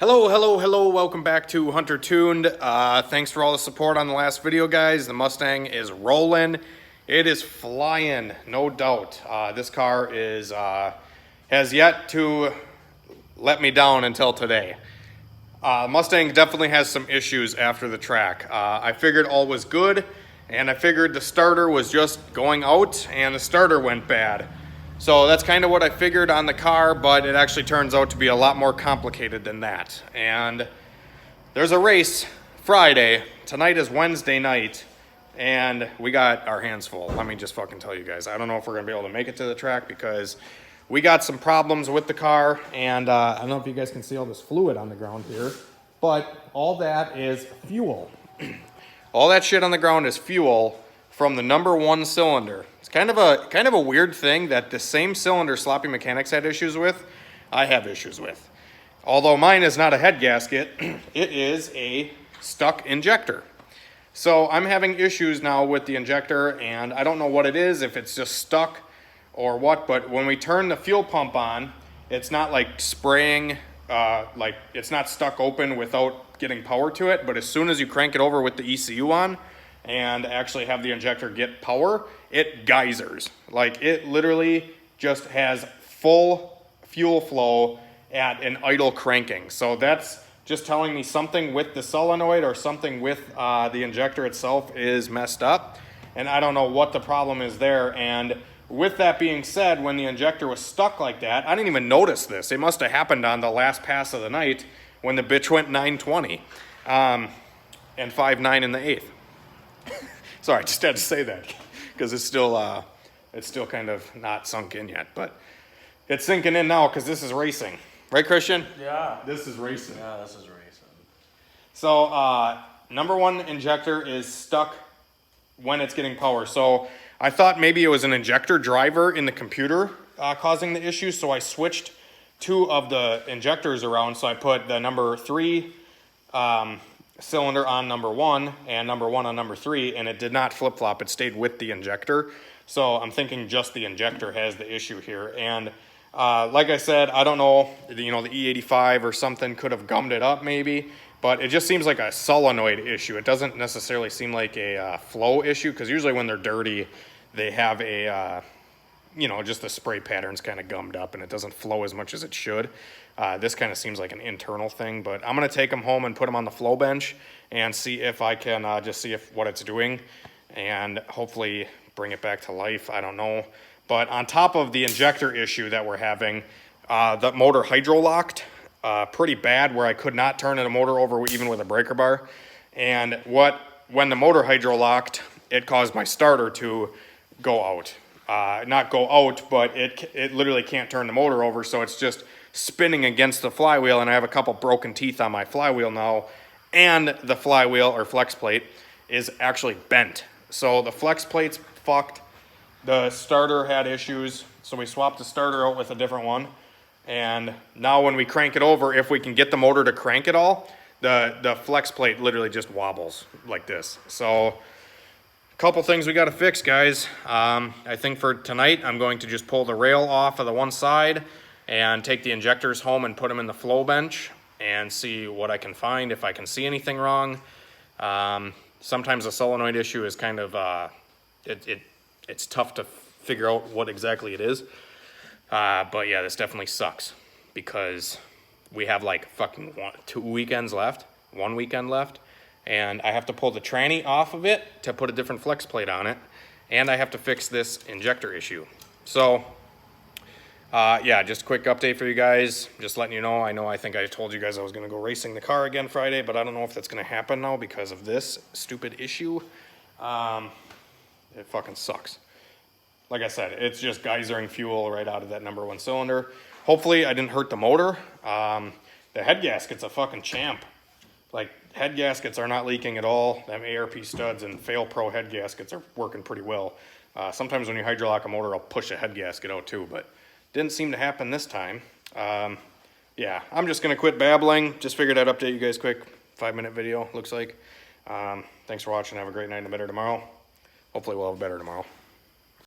Hello, welcome back to Hunter Tuned. Thanks for all the support on the last video, guys. The Mustang is rolling. It is flying, no doubt. This car is has yet to let me down until today. Mustang definitely has some issues after the track. I figured all was good, and I figured the starter was just going out, and the starter went bad. So that's kind of what I figured on the car, but it actually turns out to be a lot more complicated than that. And there's a race Friday. Tonight is Wednesday night, and we got our hands full. Let me just fucking tell you guys. I don't know if we're gonna be able to make it to the track because we got some problems with the car, and I don't know if you guys can see all this fluid on the ground here, but all that is fuel. All that shit on the ground is fuel from the number one cylinder. It's kind of a weird thing that the same cylinder Sloppy Mechanics had issues with, I have issues with. Although mine is not a head gasket, it is a stuck injector. So I'm having issues now with the injector, and I don't know what it is, if it's just stuck or what, but when we turn the fuel pump on, it's not like spraying, like it's not stuck open without getting power to it, but as soon as you crank it over with the ECU on, and actually have the injector get power, it geysers. Like it literally just has full fuel flow at an idle cranking. So that's just telling me something with the solenoid or something with the injector itself is messed up. And I don't know what the problem is there. And with that being said, when the injector was stuck like that, I didn't even notice this. It must have happened on the last pass of the night when the bitch went 920 and 5.9 in the eighth. Sorry, I just had to say that because it's still kind of not sunk in yet, but it's sinking in now because this is racing. Right, Christian? Yeah. This is racing. Yeah, this is racing. So number one injector is stuck when it's getting power. So I thought maybe it was an injector driver in the computer causing the issue, so I switched two of the injectors around. So I put the number 3 cylinder on number 1 and number 1 on number 3, and it did not flip-flop. It stayed with the injector. So I'm thinking just the injector has the issue here. And like I said, I don't know, you know, the E85 or something could have gummed it up maybe, but it just seems like a solenoid issue. It doesn't necessarily seem like a flow issue, because usually when they're dirty, they have a, you know, just the spray pattern's kind of gummed up and it doesn't flow as much as it should. This kind of seems like an internal thing, but I'm going to take them home and put them on the flow bench and see if I can just see if what it's doing and hopefully bring it back to life. I don't know. But on top of the injector issue that we're having, the motor hydro-locked pretty bad, where I could not turn the motor over even with a breaker bar. And when the motor hydro-locked, it caused my starter to go out. Not go out, but it literally can't turn the motor over, so it's just spinning against the flywheel, and I have a couple broken teeth on my flywheel now, and the flywheel or flex plate is actually bent. So the flex plate's fucked. The starter had issues, so we swapped the starter out with a different one, and now when we crank it over, if we can get the motor to crank it all, the flex plate literally just wobbles like this. So couple things we got to fix, guys. I think for tonight, I'm going to just pull the rail off of the one side and take the injectors home and put them in the flow bench and see what I can find, if I can see anything wrong. Sometimes the solenoid issue is kind of, it's tough to figure out what exactly it is. But yeah, this definitely sucks because we have like fucking 1 weekend left, and I have to pull the tranny off of it to put a different flex plate on it, and I have to fix this injector issue. So yeah, just a quick update for you guys, just letting you know. I think I told you guys I was going to go racing the car again Friday, but I don't know if that's going to happen now because of this stupid issue. It fucking sucks. Like I said, it's just geysering fuel right out of that number 1 cylinder. Hopefully I didn't hurt the motor. The head gasket's a fucking champ. Like, head gaskets are not leaking at all. Them ARP studs and Fail Pro head gaskets are working pretty well. Sometimes when you hydrolock a motor, I'll push a head gasket out too, but didn't seem to happen this time. Yeah, I'm just going to quit babbling. Just figured I'd update you guys quick. 5-minute video, looks like. Thanks for watching. Have a great night and a better tomorrow. Hopefully we'll have a better tomorrow.